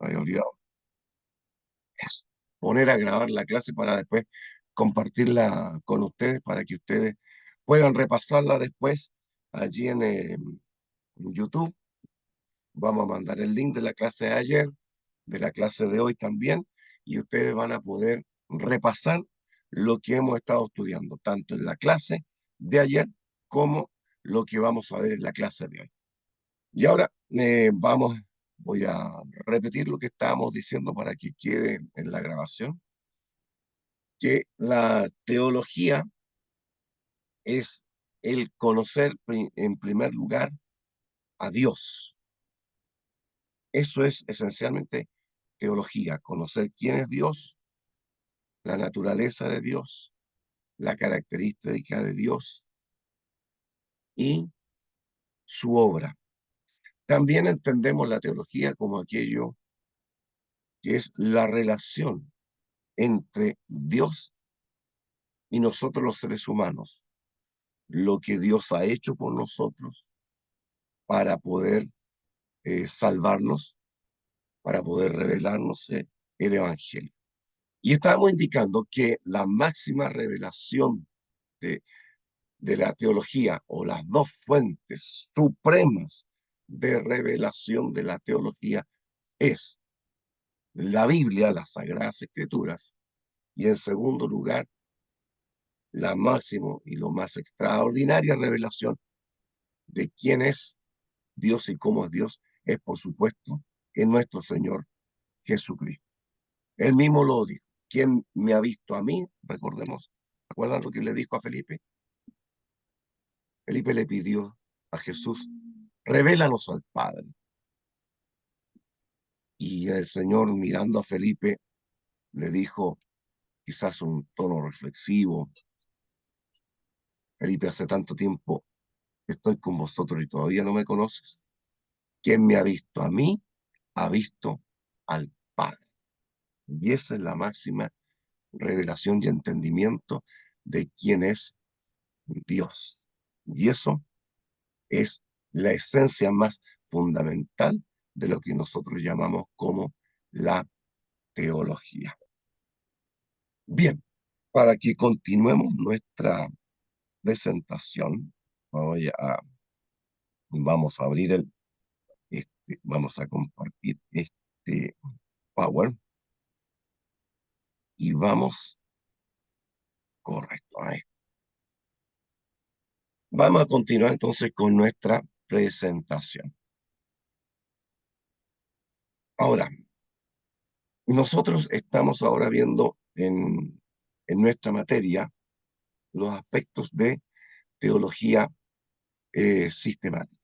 había olvidado. Eso. Poner a grabar la clase para después compartirla con ustedes, para que ustedes puedan repasarla después allí en YouTube. Vamos a mandar el link de la clase de ayer, de la clase de hoy también, y ustedes van a poder repasar lo que hemos estado estudiando, tanto en la clase de ayer como lo que vamos a ver en la clase de hoy. Y ahora voy a repetir lo que estábamos diciendo para que quede en la grabación, que la teología es el conocer en primer lugar a Dios. Eso es esencialmente teología, conocer quién es Dios, la naturaleza de Dios, la característica de Dios y su obra. También entendemos la teología como aquello que es la relación entre Dios y nosotros los seres humanos, lo que Dios ha hecho por nosotros para poder salvarnos, para poder revelarnos el Evangelio. Y estábamos indicando que la máxima revelación de, de la teología, o las dos fuentes supremas de revelación de la teología, es la Biblia, las Sagradas Escrituras, y en segundo lugar, la máxima y lo más extraordinaria revelación de quién es Dios y cómo es Dios, es por supuesto en nuestro Señor Jesucristo. Él mismo lo dijo. ¿Quién me ha visto a mí? Recordemos, ¿recuerdan lo que le dijo a Felipe? Felipe le pidió a Jesús, revélanos al Padre. Y el Señor, mirando a Felipe, le dijo, quizás un tono reflexivo, Felipe, hace tanto tiempo que estoy con vosotros y todavía no me conoces. ¿Quién me ha visto a mí? Ha visto al Padre. Y esa es la máxima revelación y entendimiento de quién es Dios. Y eso es la esencia más fundamental de lo que nosotros llamamos como la teología. Bien, para que continuemos nuestra presentación, vamos a abrir vamos a compartir este Power y vamos, correcto, ahí. Vamos a continuar entonces con nuestra presentación. Ahora, nosotros estamos ahora viendo en nuestra materia los aspectos de teología sistemática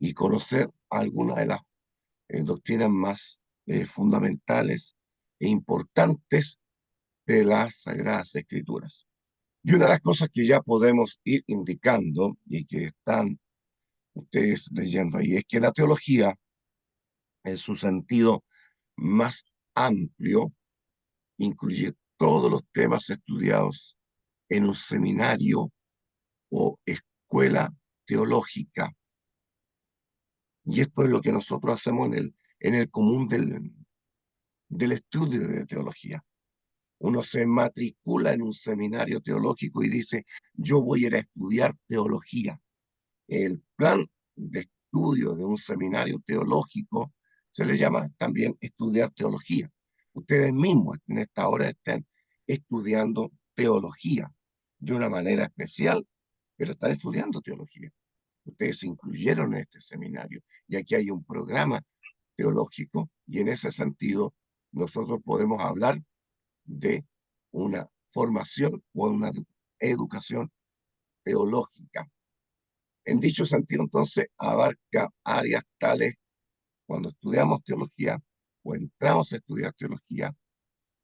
y conocer algunas de las doctrinas más fundamentales e importantes de las Sagradas Escrituras. Y una de las cosas que ya podemos ir indicando y que están ustedes leyendo ahí es que la teología, en su sentido más amplio, incluye todos los temas estudiados en un seminario o escuela teológica. Y esto es lo que nosotros hacemos en el común del estudio de teología. Uno se matricula en un seminario teológico y dice, yo voy a ir a estudiar teología. El plan de estudio de un seminario teológico se le llama también estudiar teología. Ustedes mismos en esta hora están estudiando teología de una manera especial, pero están estudiando teología. Ustedes se incluyeron en este seminario y aquí hay un programa teológico y en ese sentido nosotros podemos hablar de una formación o una educación teológica. En dicho sentido, entonces, abarca áreas tales, cuando estudiamos teología o entramos a estudiar teología,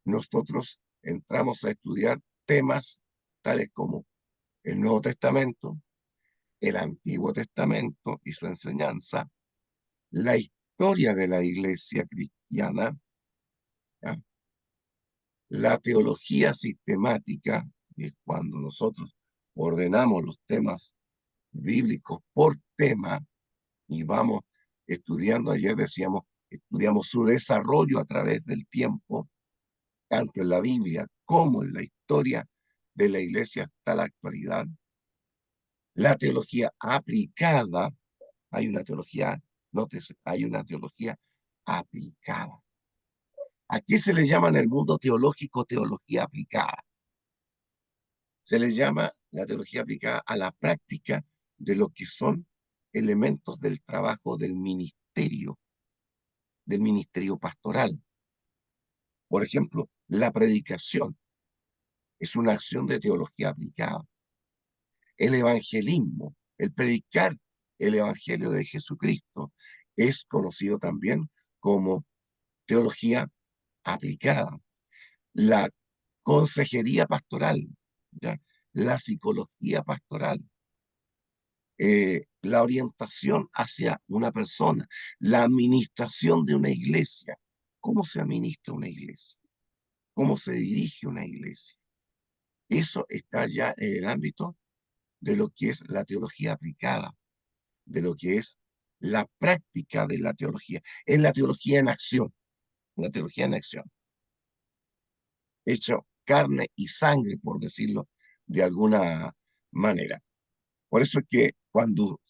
nosotros entramos a estudiar temas tales como el Nuevo Testamento, el Antiguo Testamento y su enseñanza, la historia de la iglesia cristiana, ¿ya? La teología sistemática, que es cuando nosotros ordenamos los temas bíblicos por tema y vamos estudiando. Ayer decíamos estudiamos su desarrollo a través del tiempo, tanto en la Biblia como en la historia de la Iglesia hasta la actualidad. La teología aplicada, hay una teología, nótese, hay una teología aplicada. ¿A qué se le llama en el mundo teológico teología aplicada? Se le llama la teología aplicada a la práctica de lo que son elementos del trabajo del ministerio pastoral. Por ejemplo, la predicación es una acción de teología aplicada. El evangelismo, el predicar el evangelio de Jesucristo, es conocido también como teología aplicada. La consejería pastoral, ¿ya? La psicología pastoral, la orientación hacia una persona, la administración de una iglesia. ¿Cómo se administra una iglesia? ¿Cómo se dirige una iglesia? Eso está ya en el ámbito de lo que es la teología aplicada, de lo que es la práctica de la teología. Es la teología en acción, una teología en acción, hecho carne y sangre, por decirlo de alguna manera. Por eso es que cuando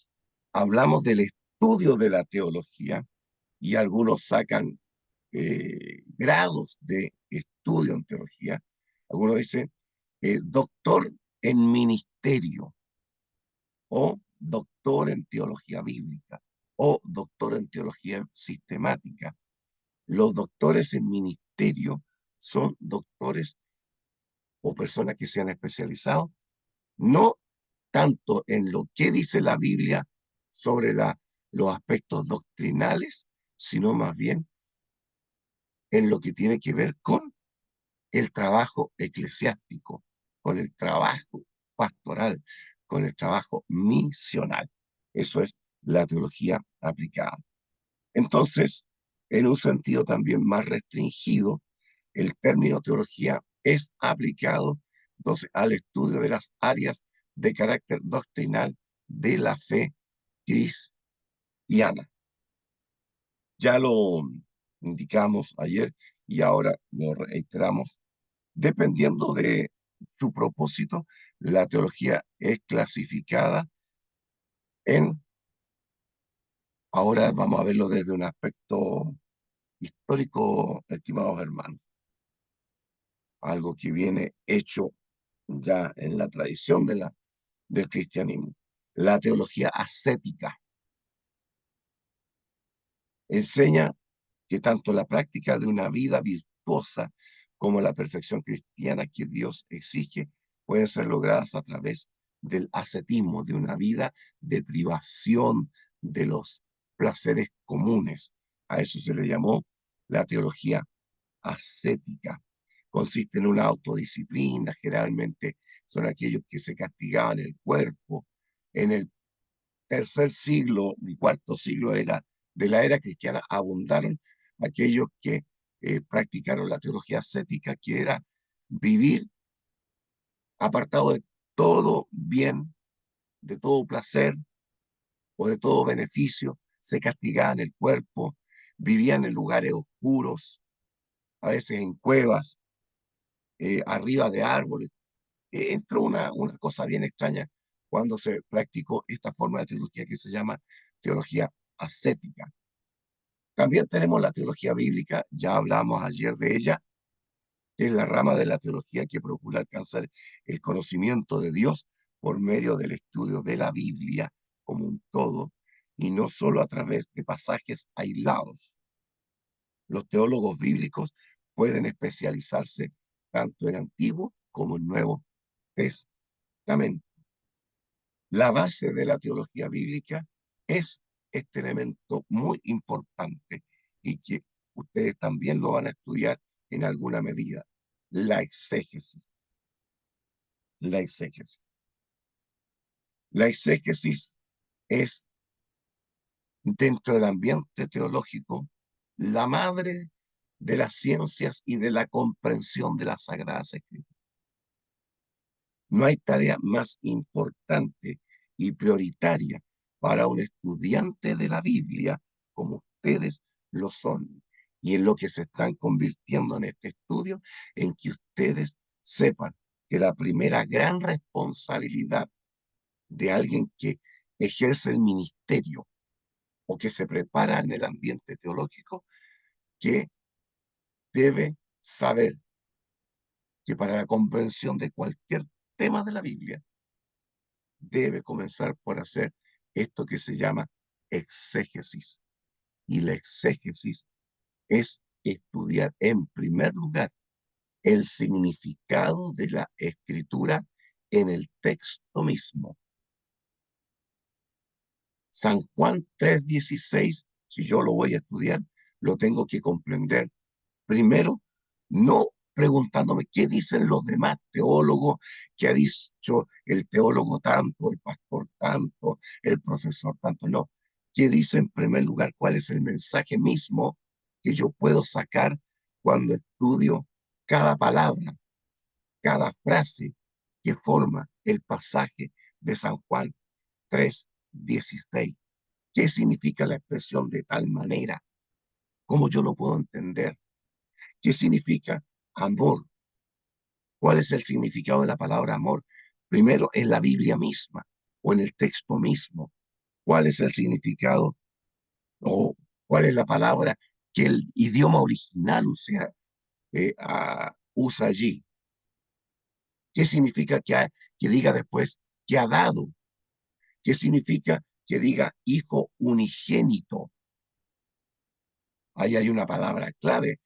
hablamos del estudio de la teología, y algunos sacan grados de estudio en teología, algunos dicen doctor en ministerio, o doctor en teología bíblica, o doctor en teología sistemática. Los doctores en ministerio son doctores o personas que se han especializado, no tanto en lo que dice la Biblia sobre los aspectos doctrinales, sino más bien en lo que tiene que ver con el trabajo eclesiástico, con el trabajo pastoral, con el trabajo misional. Eso es la teología aplicada. Entonces, en un sentido también más restringido, el término teología es aplicado entonces al estudio de las áreas de carácter doctrinal de la fe cristiana. Ya lo indicamos ayer y ahora lo reiteramos. Dependiendo de su propósito, la teología es clasificada en, ahora vamos a verlo desde un aspecto histórico, estimados hermanos, algo que viene hecho ya en la tradición del cristianismo. La teología ascética enseña que tanto la práctica de una vida virtuosa como la perfección cristiana que Dios exige pueden ser logradas a través del ascetismo, de una vida de privación de los placeres comunes. A eso se le llamó la teología ascética. Consiste en una autodisciplina, generalmente son aquellos que se castigaban el cuerpo. En el tercer siglo y cuarto siglo de la era cristiana abundaron aquellos que practicaron la teología ascética, que era vivir apartado de todo bien, de todo placer o de todo beneficio, se castigaban el cuerpo, vivían en lugares oscuros, a veces en cuevas, arriba de árboles. Entró una cosa bien extraña cuando se practicó esta forma de teología que se llama teología ascética. También tenemos la teología bíblica, ya hablamos ayer de ella, que es la rama de la teología que procura alcanzar el conocimiento de Dios por medio del estudio de la Biblia como un todo, y no solo a través de pasajes aislados. Los teólogos bíblicos pueden especializarse tanto en Antiguo como en Nuevo Testamento. La base de la teología bíblica es este elemento muy importante y que ustedes también lo van a estudiar en alguna medida, la exégesis. La exégesis. La exégesis es, dentro del ambiente teológico, la madre de las ciencias y de la comprensión de las Sagradas Escrituras. No hay tarea más importante y prioritaria para un estudiante de la Biblia como ustedes lo son. Y en lo que se están convirtiendo en este estudio, en que ustedes sepan que la primera gran responsabilidad de alguien que ejerce el ministerio o que se prepara en el ambiente teológico, que debe saber que para la comprensión de cualquier tema de la Biblia, debe comenzar por hacer esto que se llama exégesis. Y la exégesis es estudiar en primer lugar el significado de la escritura en el texto mismo. San Juan 3:16, si yo lo voy a estudiar, lo tengo que comprender primero, no preguntándome qué dicen los demás teólogos, qué ha dicho el teólogo tanto, el pastor tanto, el profesor tanto, no. ¿Qué dice en primer lugar? ¿Cuál es el mensaje mismo que yo puedo sacar cuando estudio cada palabra, cada frase que forma el pasaje de San Juan 3:16? ¿Qué significa la expresión de tal manera? ¿Cómo yo lo puedo entender? ¿Qué significa amor? ¿Cuál es el significado de la palabra amor? Primero, en la Biblia misma o en el texto mismo. ¿Cuál es el significado o cuál es la palabra que el idioma original usa allí? ¿Qué significa que diga después que ha dado? ¿Qué significa que diga hijo unigénito? Ahí hay una palabra clave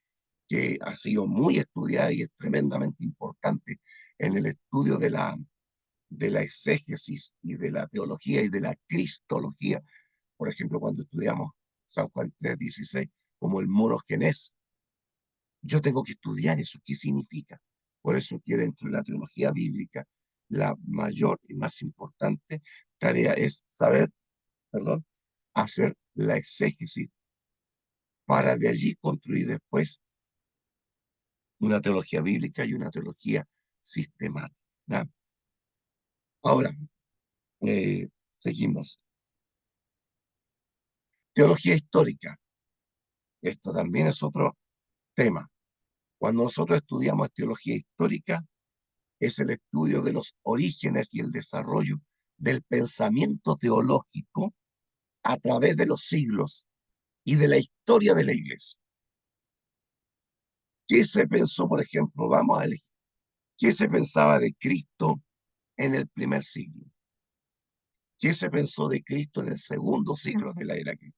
que ha sido muy estudiada y es tremendamente importante en el estudio de la exégesis y de la teología y de la cristología. Por ejemplo, cuando estudiamos San Juan 3:16 como el monogenes, yo tengo que estudiar eso, qué significa. Por eso que dentro de la teología bíblica, la mayor y más importante tarea es saber, perdón, hacer la exégesis para de allí construir después una teología bíblica y una teología sistemática, ¿ya? Ahora, eh, seguimos. Teología histórica. Esto también es otro tema. Cuando nosotros estudiamos teología histórica, es el estudio de los orígenes y el desarrollo del pensamiento teológico a través de los siglos y de la historia de la Iglesia. ¿Qué se pensó, por ejemplo, vamos a elegir, qué se pensaba de Cristo en el primer siglo? ¿Qué se pensó de Cristo en el segundo siglo de la era cristiana?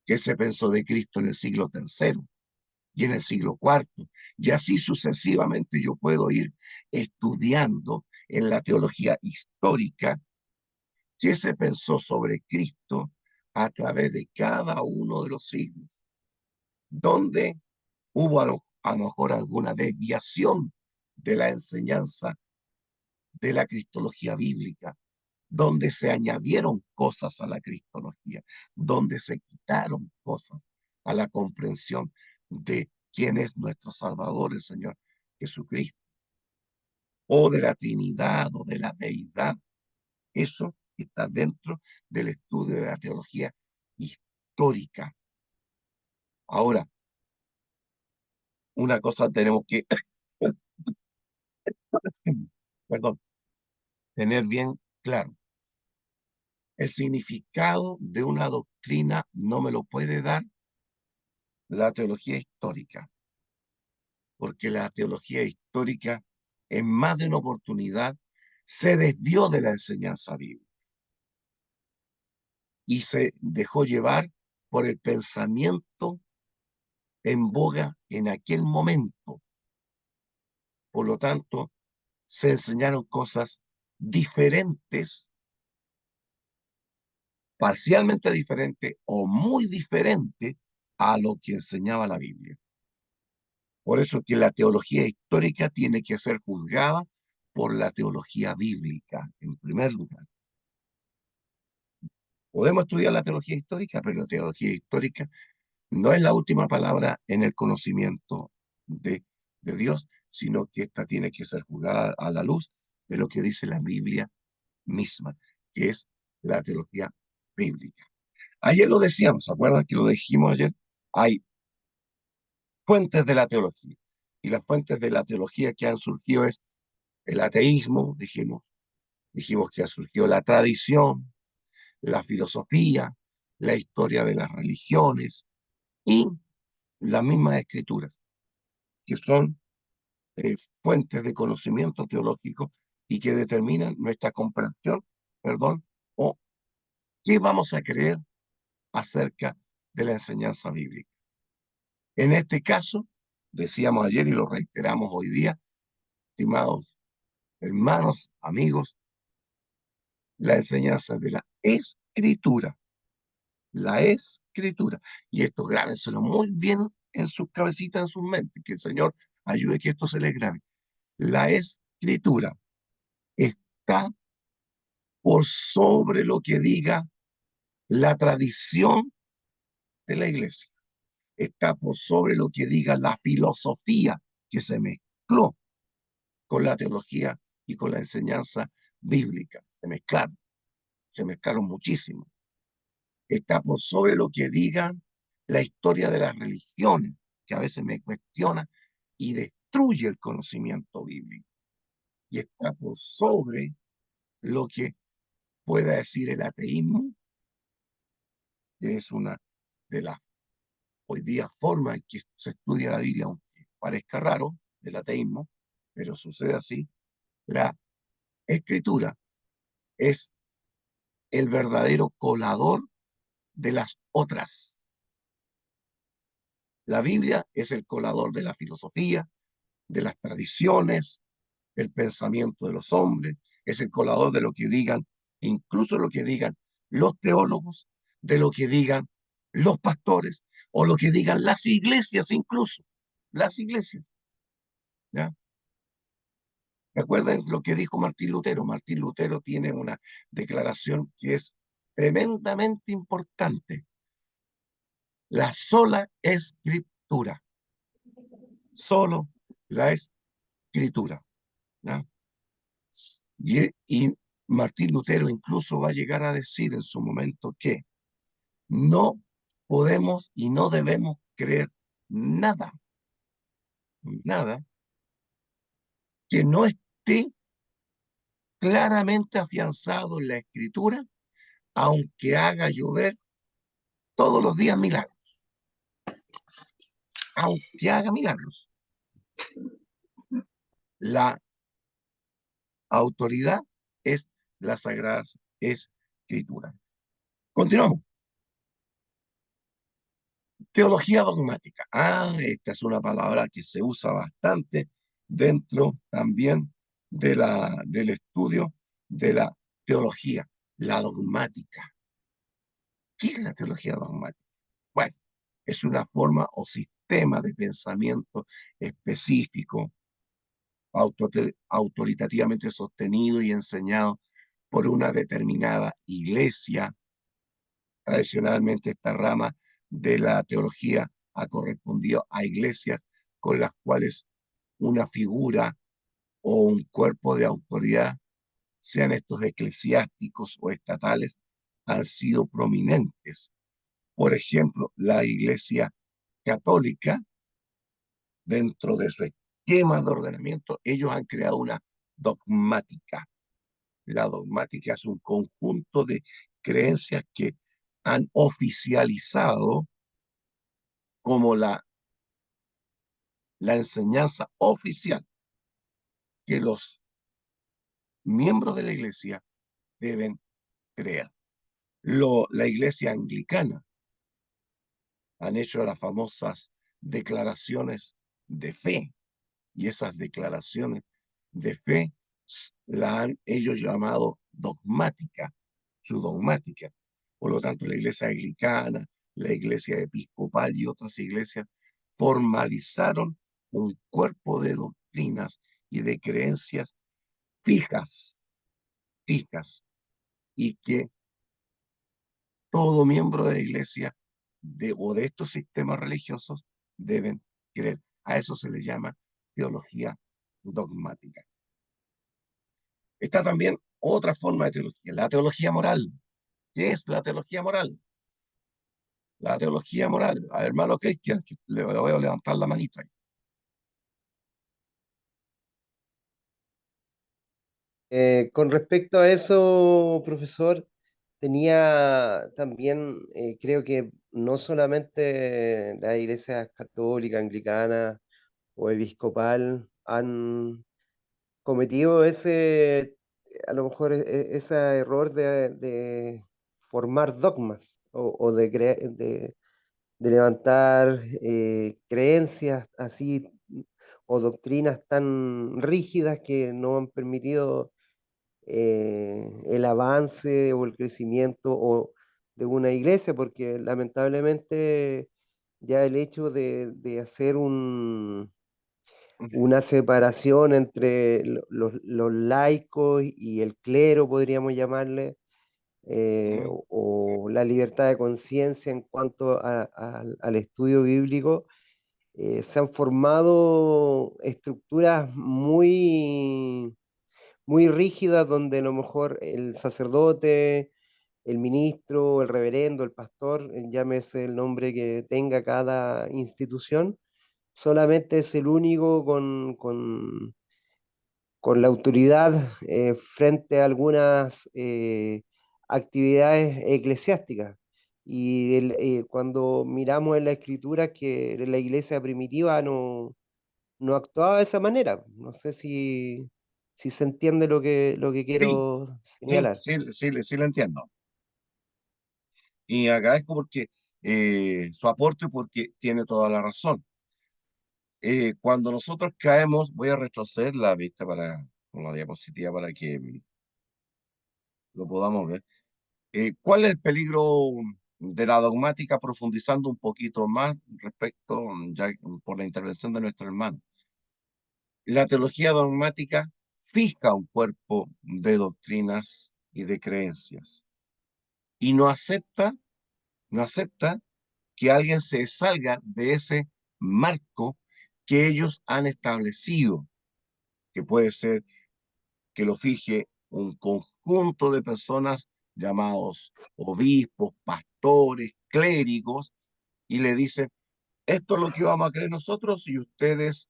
¿Qué se pensó de Cristo en el siglo tercero y en el siglo cuarto? Y así sucesivamente yo puedo ir estudiando en la teología histórica qué se pensó sobre Cristo a través de cada uno de los siglos, donde hubo a lo mejor alguna desviación de la enseñanza de la cristología bíblica, donde se añadieron cosas a la cristología, donde se quitaron cosas a la comprensión de quién es nuestro Salvador, el Señor Jesucristo, o de la Trinidad o de la deidad. Eso está dentro del estudio de la teología histórica. Ahora, una cosa tenemos que, perdón, tener bien claro. El significado de una doctrina no me lo puede dar la teología histórica, porque la teología histórica en más de una oportunidad se desvió de la enseñanza bíblica y se dejó llevar por el pensamiento en boga en aquel momento. Por lo tanto, se enseñaron cosas diferentes, parcialmente diferentes o muy diferentes a lo que enseñaba la Biblia. Por eso que la teología histórica tiene que ser juzgada por la teología bíblica, en primer lugar. Podemos estudiar la teología histórica, pero la teología histórica no es la última palabra en el conocimiento de Dios, sino que esta tiene que ser juzgada a la luz de lo que dice la Biblia misma, que es la teología bíblica. Ayer lo decíamos, ¿se acuerdan que lo dijimos ayer? Hay fuentes de la teología. Y las fuentes de la teología que han surgido es el ateísmo, dijimos que ha surgido la tradición, la filosofía, la historia de las religiones y las mismas escrituras, que son fuentes de conocimiento teológico y que determinan nuestra comprensión, perdón, o qué vamos a creer acerca de la enseñanza bíblica. En este caso, decíamos ayer y lo reiteramos hoy día, estimados hermanos, amigos, la enseñanza de la escritura. Y esto grábenselo muy bien en sus cabecitas, en sus mentes, que el Señor ayude que esto se les grabe. La escritura está por sobre lo que diga la tradición de la iglesia, está por sobre lo que diga la filosofía que se mezcló con la teología y con la enseñanza bíblica. Se mezclaron muchísimo. Está por sobre lo que digan la historia de las religiones, que a veces me cuestiona y destruye el conocimiento bíblico. Y está por sobre lo que pueda decir el ateísmo, que es una de las hoy día formas en que se estudia la Biblia, aunque parezca raro, del ateísmo, pero sucede así. La escritura es el verdadero colador de las otras. La Biblia es el colador de la filosofía, de las tradiciones, del pensamiento de los hombres, es el colador de lo que digan, incluso lo que digan los teólogos, de lo que digan los pastores o lo que digan las iglesias incluso, las iglesias. ¿Ya? ¿Recuerdan lo que dijo Martín Lutero? Martín Lutero tiene una declaración que es tremendamente importante. La sola escritura, solo la escritura. ¿Ya? Y Martín Lutero incluso va a llegar a decir en su momento que no podemos y no debemos creer nada, nada que no esté claramente afianzado en la escritura, aunque haga llover todos los días milagros, aunque haga milagros. La autoridad es la Sagrada Escritura. Continuamos. Teología dogmática. Esta es una palabra que se usa bastante dentro también del estudio de la teología, la dogmática. ¿Qué es la teología dogmática? Bueno, es una forma o sistema de pensamiento específico, autoritativamente sostenido y enseñado por una determinada iglesia. Tradicionalmente esta rama de la teología ha correspondido a iglesias con las cuales una figura o un cuerpo de autoridad, sean estos eclesiásticos o estatales, han sido prominentes. Por ejemplo, la Iglesia Católica, dentro de su esquema de ordenamiento, ellos han creado una dogmática. La dogmática es un conjunto de creencias que han oficializado como la enseñanza oficial que los miembros de la iglesia deben creer. La iglesia anglicana han hecho las famosas declaraciones de fe, y esas declaraciones de fe la han ellos llamado dogmática, su dogmática. Por lo tanto, la iglesia anglicana, la iglesia episcopal y otras iglesias formalizaron un cuerpo de doctrinas y de creencias fijas, fijas, y que todo miembro de la iglesia o de estos sistemas religiosos deben creer. A eso se le llama teología dogmática. Está también otra forma de teología, la teología moral. ¿Qué es la teología moral? la teología moral. A hermano Cristian, que le voy a levantar la manita. Con respecto a eso, profesor, tenía también, creo que no solamente la Iglesia católica, anglicana o episcopal han cometido ese, a lo mejor ese error de formar dogmas o de levantar creencias así o doctrinas tan rígidas que no han permitido el avance o el crecimiento o de una iglesia, porque lamentablemente ya el hecho de hacer una separación entre los laicos y el clero, podríamos llamarle, ¿Mm? o la libertad de conciencia en cuanto al estudio bíblico, se han formado estructuras muy rígidas donde a lo mejor el sacerdote, el ministro, el reverendo, el pastor, llámese el nombre que tenga cada institución, solamente es el único con la autoridad frente a algunas actividades eclesiásticas. Y cuando miramos en la escritura que la iglesia primitiva no actuaba de esa manera. No sé si se entiende lo que Sí, quiero sí, señalar. sí, sí, sí lo entiendo. Y agradezco porque su aporte porque tiene toda la razón. Cuando nosotros caemos, voy a retroceder la vista con la diapositiva para que lo podamos ver. ¿Cuál es el peligro de la dogmática? Profundizando un poquito más respecto, ya por la intervención de nuestro hermano. La teología dogmática fija un cuerpo de doctrinas y de creencias y no acepta que alguien se salga de ese marco que ellos han establecido, que puede ser que lo fije un conjunto de personas llamados obispos, pastores, clérigos, y le dicen, esto es lo que vamos a creer nosotros y ustedes,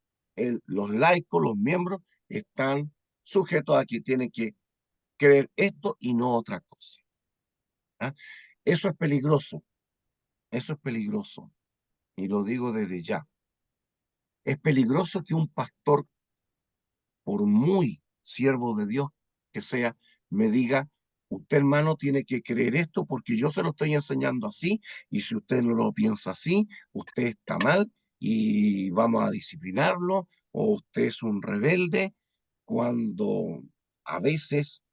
los laicos, los miembros, están sujetos a que tienen que creer esto y no otra cosa. ¿Ah? Eso es peligroso, eso es peligroso, y lo digo desde ya. Es peligroso que un pastor, por muy siervo de Dios que sea, me diga, usted hermano tiene que creer esto porque yo se lo estoy enseñando así, y si usted no lo piensa así, usted está mal y vamos a disciplinarlo, o usted es un rebelde, cuando a veces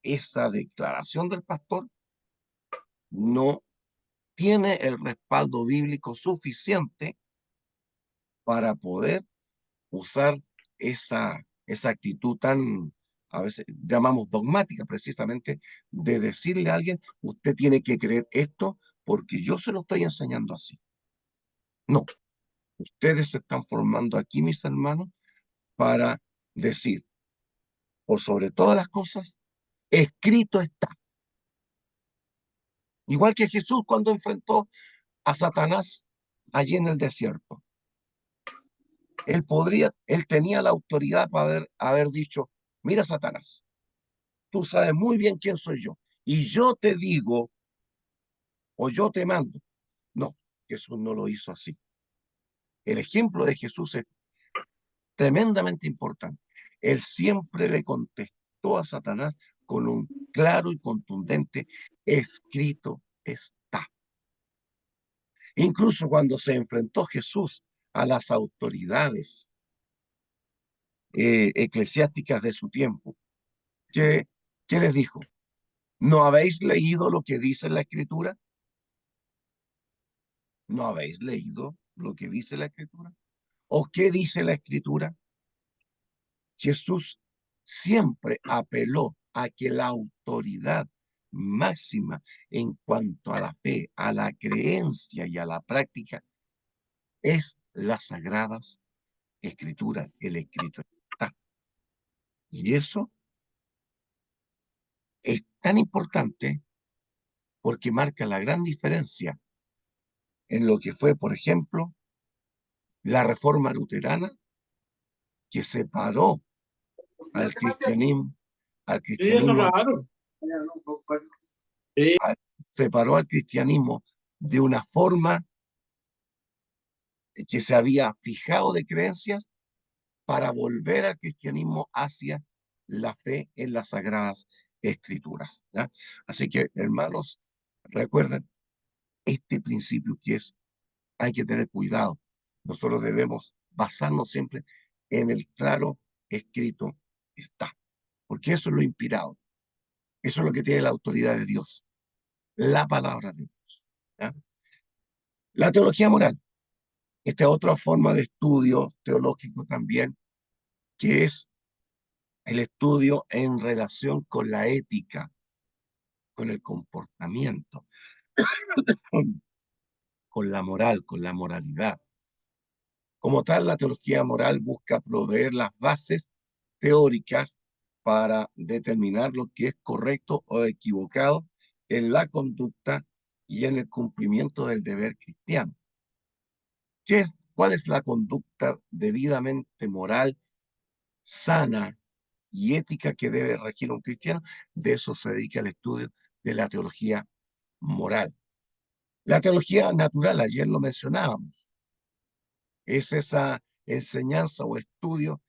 esa declaración del pastor no tiene el respaldo bíblico suficiente para poder usar esa actitud tan, a veces llamamos dogmática, precisamente, de decirle a alguien, usted tiene que creer esto porque yo se lo estoy enseñando así. No, ustedes se están formando aquí, mis hermanos, para decir, por sobre todas las cosas, escrito está. Igual que Jesús cuando enfrentó a Satanás allí en el desierto. Él tenía la autoridad para haber dicho, mira Satanás, tú sabes muy bien quién soy yo. Y yo te digo, o yo te mando. No, Jesús no lo hizo así. El ejemplo de Jesús es tremendamente importante. Él siempre le contestó a Satanás con un claro y contundente, escrito está. Incluso cuando se enfrentó Jesús a las autoridades eclesiásticas de su tiempo, ¿qué, qué les dijo? ¿No habéis leído lo que dice la Escritura? ¿No habéis leído lo que dice la Escritura? ¿O qué dice la Escritura? Jesús siempre apeló a que la autoridad máxima en cuanto a la fe, a la creencia y a la práctica es las sagradas escrituras, el escrito está. Y eso es tan importante porque marca la gran diferencia en lo que fue, por ejemplo, la reforma luterana, que separó al cristianismo, al Sí, eso es cristianismo, raro. separó al cristianismo de una forma que se había fijado de creencias para volver al cristianismo hacia la fe en las sagradas escrituras, ¿ya? Así que, hermanos, recuerden este principio que es, hay que tener cuidado. Nosotros debemos basarnos siempre en el claro escrito está, porque eso es lo inspirado, eso es lo que tiene la autoridad de Dios, la palabra de Dios, ¿ya? La teología moral, esta es otra forma de estudio teológico también, que es el estudio en relación con la ética, con el comportamiento, con la moral, con la moralidad. Como tal, la teología moral busca proveer las bases teóricas para determinar lo que es correcto o equivocado en la conducta y en el cumplimiento del deber cristiano. ¿Cuál es la conducta debidamente moral, sana y ética que debe regir un cristiano? De eso se dedica el estudio de la teología moral. La teología natural, ayer lo mencionábamos, es esa enseñanza o estudio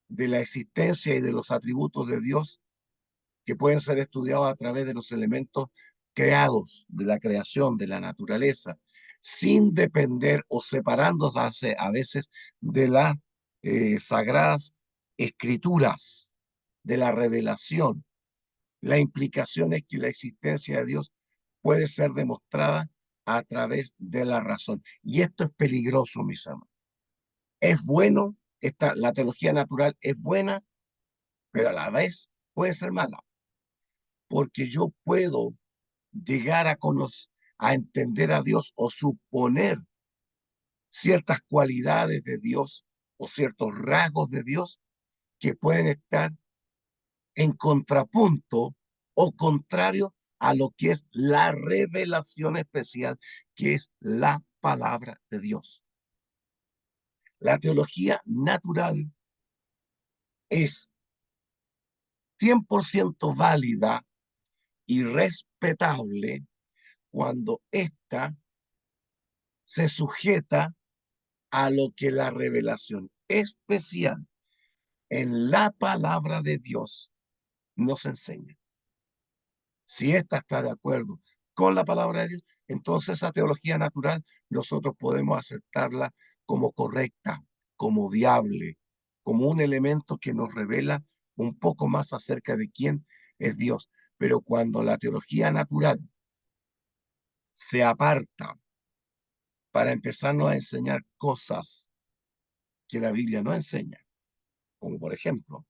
de la existencia y de los atributos de Dios que pueden ser estudiados a través de los elementos creados, de la creación, de la naturaleza, sin depender o separándose a veces de las sagradas escrituras, de la revelación. La implicación es que la existencia de Dios puede ser demostrada a través de la razón. Y esto es peligroso, mis hermanos. Es bueno, la teología natural es buena, pero a la vez puede ser mala, porque yo puedo llegar a conocer, a entender a Dios o suponer ciertas cualidades de Dios o ciertos rasgos de Dios que pueden estar en contrapunto o contrario a lo que es la revelación especial, que es la palabra de Dios. La teología natural es 100% válida y respetable cuando ésta se sujeta a lo que la revelación especial en la palabra de Dios nos enseña. Si ésta está de acuerdo con la palabra de Dios, entonces esa teología natural nosotros podemos aceptarla como correcta, como viable, como un elemento que nos revela un poco más acerca de quién es Dios. Pero cuando la teología natural se aparta para empezarnos a enseñar cosas que la Biblia no enseña, como por ejemplo,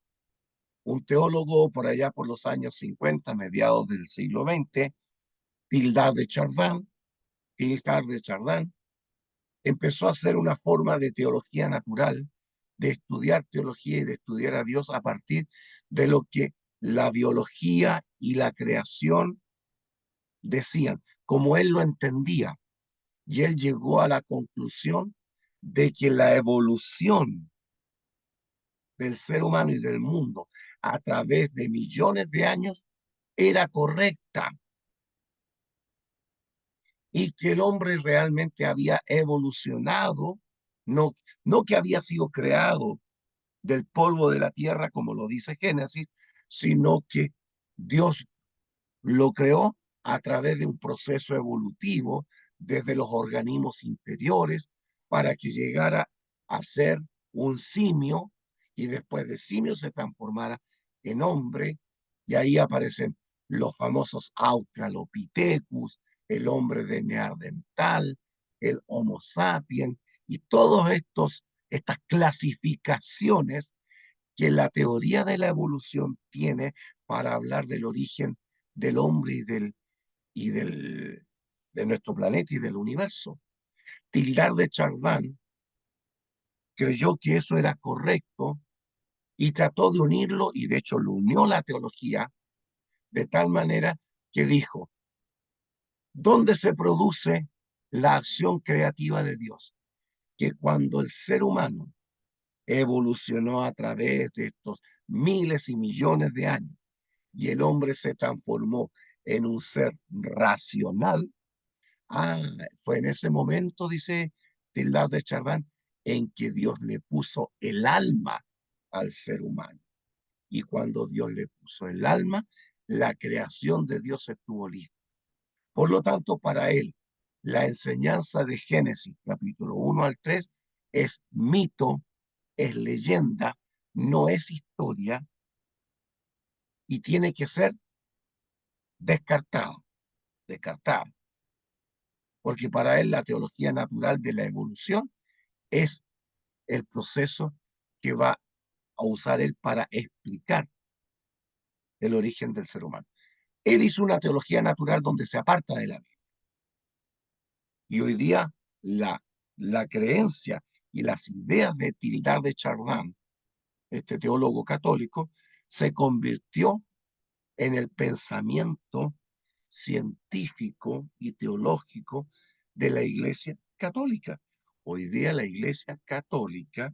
un teólogo por allá por los años 50, mediados del siglo XX, Teilhard de Chardin, Teilhard de Chardin, empezó a hacer una forma de teología natural, de estudiar teología y de estudiar a Dios a partir de lo que la biología y la creación decían, como él lo entendía. Y él llegó a la conclusión de que la evolución del ser humano y del mundo a través de millones de años era correcta y que el hombre realmente había evolucionado, no, no que había sido creado del polvo de la tierra, como lo dice Génesis, sino que Dios lo creó a través de un proceso evolutivo desde los organismos inferiores para que llegara a ser un simio y después de simio se transformara en hombre y ahí aparecen los famosos Australopithecus, el hombre de Neandertal, el Homo sapiens y todos estas clasificaciones que la teoría de la evolución tiene para hablar del origen del hombre y de nuestro planeta y del universo. Teilhard de Chardin creyó que eso era correcto y trató de unirlo, y de hecho lo unió la teología, de tal manera que dijo, ¿dónde se produce la acción creativa de Dios, que cuando el ser humano evolucionó a través de estos miles y millones de años y el hombre se transformó en un ser racional, ah, fue en ese momento, dice Tildar de Chardin, en que Dios le puso el alma al ser humano. Y cuando Dios le puso el alma, la creación de Dios estuvo lista. Por lo tanto, para él, la enseñanza de Génesis, capítulo 1 al 3, es mito, es leyenda, no es historia y tiene que ser descartado, descartado, porque para él la teología natural de la evolución es el proceso que va a usar él para explicar el origen del ser humano. Él hizo una teología natural donde se aparta de la Biblia. Y hoy día la, la creencia y las ideas de Tildar de Chardin, este teólogo católico, se convirtió en el pensamiento científico y teológico de la Iglesia Católica. Hoy día la Iglesia Católica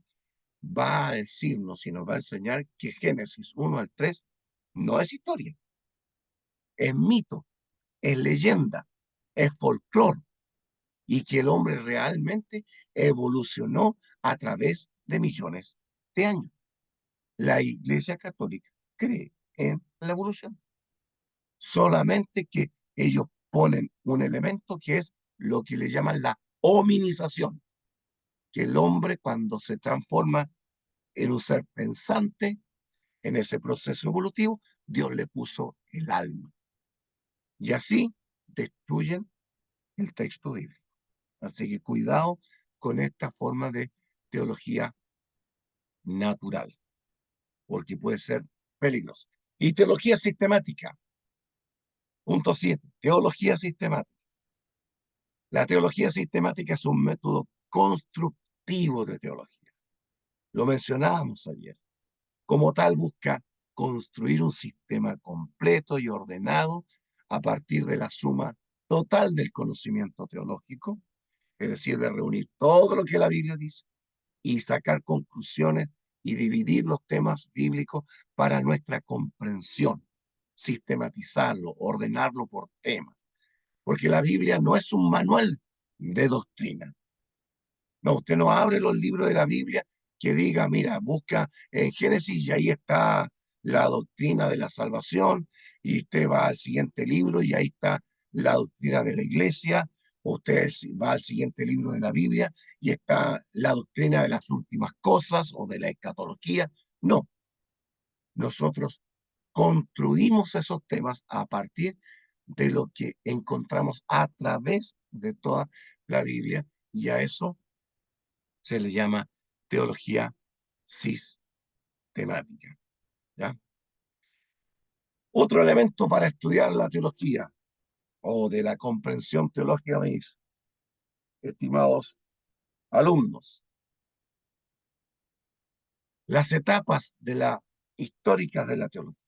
va a decirnos y nos va a enseñar que Génesis 1 al 3 no es historia, es mito, es leyenda, es folclore, y que el hombre realmente evolucionó a través de millones de años. La Iglesia Católica cree en la evolución, solamente que ellos ponen un elemento que es lo que le llaman la hominización, que el hombre cuando se transforma en un ser pensante, en ese proceso evolutivo, Dios le puso el alma. Y así destruyen el texto bíblico. Así que cuidado con esta forma de teología natural, porque puede ser peligroso. Y teología sistemática. Punto 7. Teología sistemática. La teología sistemática es un método constructivo de teología. Lo mencionábamos ayer. Como tal, busca construir un sistema completo y ordenado a partir de la suma total del conocimiento teológico, es decir, de reunir todo lo que la Biblia dice y sacar conclusiones y dividir los temas bíblicos para nuestra comprensión, sistematizarlo, ordenarlo por temas, porque la Biblia no es un manual de doctrina. No, usted no abre los libros de la Biblia que diga, mira, busca en Génesis y ahí está la doctrina de la salvación, y usted va al siguiente libro y ahí está la doctrina de la iglesia, o usted va al siguiente libro de la Biblia y está la doctrina de las últimas cosas o de la escatología. No, nosotros construimos esos temas a partir de lo que encontramos a través de toda la Biblia, y a eso se le llama teología sistemática. ¿Ya? Otro elemento para estudiar la teología o de la comprensión teológica, mis estimados alumnos, las etapas históricas de la teología.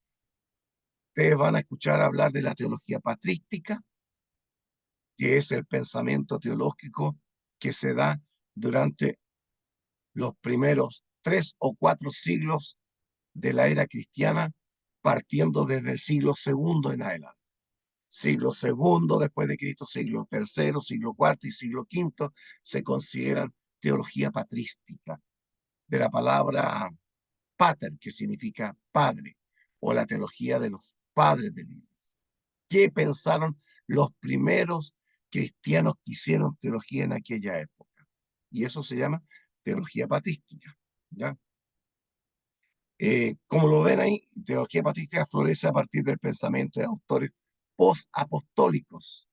Ustedes van a escuchar hablar de la teología patrística, que es el pensamiento teológico que se da durante los primeros 3 o 4 siglos de la era cristiana, partiendo desde el siglo II en adelante. Siglo II después de Cristo, siglo III, siglo IV y siglo V se consideran teología patrística, de la palabra pater, que significa padre, o la teología de los padres del libro. ¿Qué pensaron los primeros cristianos que hicieron teología en aquella época? Y eso se llama teología patrística. ¿Ya? Como lo ven ahí, teología patrística florece a partir del pensamiento de autores post-apostólicos,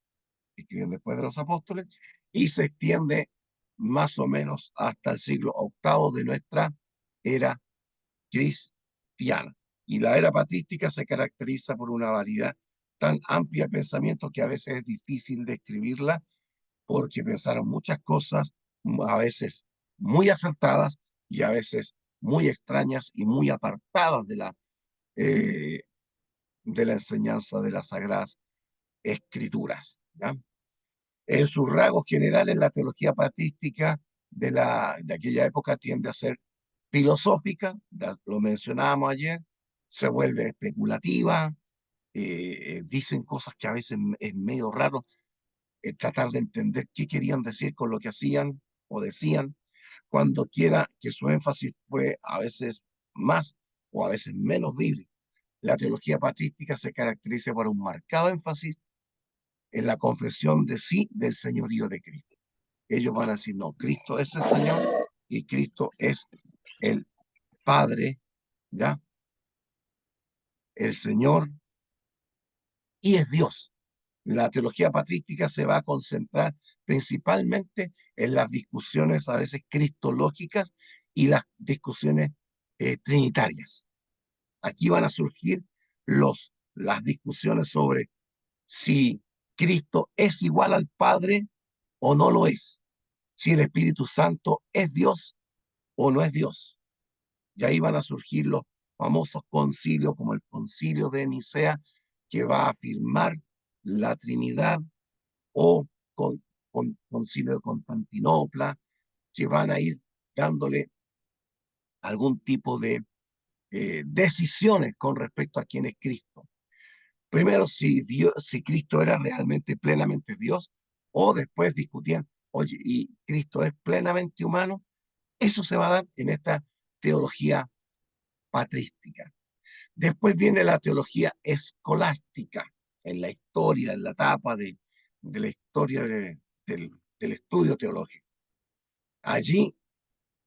que escriben después de los apóstoles, y se extiende más o menos hasta el siglo VIII de nuestra era cristiana. Y la era patrística se caracteriza por una variedad tan amplia de pensamientos que a veces es difícil describirla, porque pensaron muchas cosas, a veces muy acertadas y a veces muy extrañas y muy apartadas eh, de la enseñanza de las Sagradas Escrituras. ¿Ya? En sus rasgos generales, la teología patrística de aquella época tiende a ser filosófica, lo mencionábamos ayer, se vuelve especulativa, dicen cosas que a veces es medio raro tratar de entender qué querían decir con lo que hacían o decían, cuando quiera que su énfasis fue a veces más o a veces menos bíblico. La teología patrística se caracteriza por un marcado énfasis en la confesión de sí del señorío de Cristo. Ellos van a decir, no, Cristo es el Señor y Cristo es el Padre, ¿ya? El Señor y es Dios. La teología patrística se va a concentrar principalmente en las discusiones a veces cristológicas y las discusiones trinitarias. Aquí van a surgir las discusiones sobre si Cristo es igual al Padre o no lo es, si el Espíritu Santo es Dios o no es Dios. Y ahí van a surgir los famosos concilios, como el concilio de Nicea, que va a afirmar la Trinidad, o concilio de Constantinopla, que van a ir dándole algún tipo de decisiones con respecto a quién es Cristo. Primero, si Cristo era realmente plenamente Dios, o después discutían, oye, ¿y Cristo es plenamente humano? Eso se va a dar en esta teología patrística. Después viene la teología escolástica, en la historia, en la etapa de la historia del estudio teológico. Allí,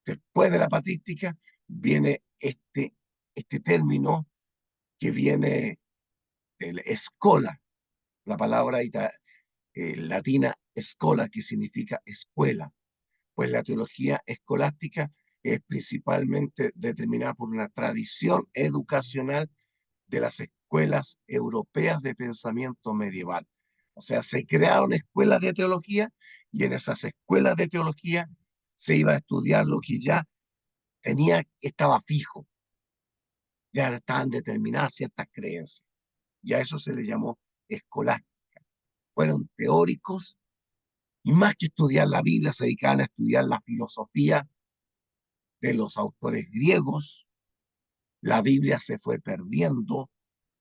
después de la patrística, viene este término que viene del escola, la palabra latina escola, que significa escuela. Pues la teología escolástica es principalmente determinada por una tradición educacional de las escuelas europeas de pensamiento medieval. O sea, se crearon escuelas de teología y en esas escuelas de teología se iba a estudiar lo que ya estaba fijo, ya estaban determinadas ciertas creencias. Y a eso se le llamó escolástica. Fueron teóricos y más que estudiar la Biblia se dedicaban a estudiar la filosofía de los autores griegos. La Biblia se fue perdiendo,